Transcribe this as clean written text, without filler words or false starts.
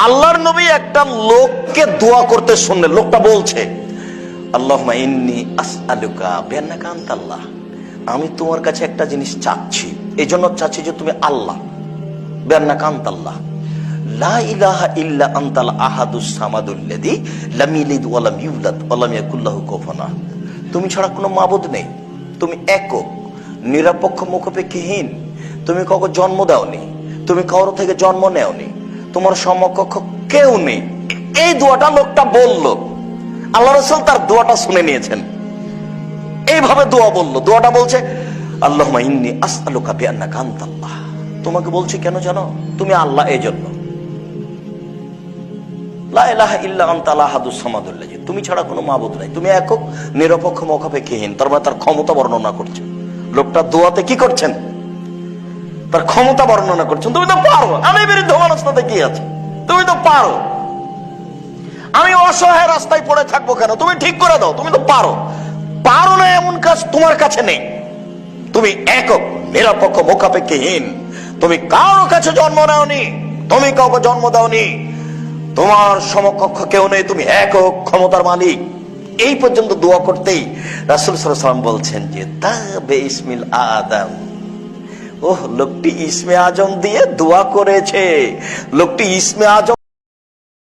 আল্লাহর নবী একটা লোককে দোয়া করতে শুনলেন। লোকটা বলছে, আল্লাহুম্মা ইন্নী আসআলুকা বিআন্নাকা আনতাল্লাহ, আমি তোমার কাছে একটা জিনিস চাচ্ছি, এই জন্য চাচ্ছি যে তুমি আল্লাহ, বিআন্নাকা আনতাল্লাহ, লা ইলাহা ইল্লা আনতাল আহাদুস সামাদুল্লাযী লাম ইয়ালিদ ওয়া লাম ইউলাদ ওয়া লাম ইয়াকুল লাহু কুফুয়ান আহাদ। তুমি ছাড়া কোনো মাবুদ নেই, তুমি একক, নিরপেক্ষ, মুখাপেক্ষীহীন, তুমি কাউকে জন্ম দাওনি, তুমি কারো থেকে জন্ম নেওনি, তোমার সমকক্ষ কেউ নেই। এই দোয়াটা লোকটা বলল, আল্লাহ রাসূল তার দোয়াটা শুনে নিয়েছেন। এইভাবে দোয়া বলল, দোয়াটা বলছে, আল্লাহুম্মা ইন্নী আসআলুকা বিআন্নাকা আনতাল্লাহ, তোমাকে বলছি কেন জানো, তুমি আল্লাহ, এই জন্য। লা ইলাহা ইল্লা আনতাল আহাদুস সামাদুল্লাযী, তুমি ছাড়া কোনো মাবুদ নাই, তুমি একক, নিরপেক্ষ, মুখাপেক্ষীহীন। তার মানে তার ক্ষমতা বর্ণনা করছেন। লোকটা দোয়াতে কি করছেন, তার ক্ষমতা বর্ণনা করছেন। তুমি তো পারো, আমি বিরুদ্ধ মানুষ, তাতে কি আছে, তুমি তো পারো, আমি অসহায় রাস্তায় পড়ে থাকবো কেন, তুমি ঠিক করে দাও, তুমি তো পারো। পারো না এমন কাজ তোমার কাছে নেই, তুমি একক, নিরপেক্ষ, মুখাপেক্ষীহীন, তুমি কারো কাছে জন্ম নাওনি, তুমি কাউকে জন্ম দাওনি, তোমার সমকক্ষ কেউ নেই, তুমি একক, ক্ষমতার মালিক। এই পর্যন্ত দোয়া করতেই রাসূল সাল্লাল্লাহু আলাইহি ওয়াসাল্লাম বলছেন যে তাবে ইসমিল আদম, ওহ, লোকটি ইসমে আজম দিয়ে দোয়া করেছে, লোকটি ইসমে আজম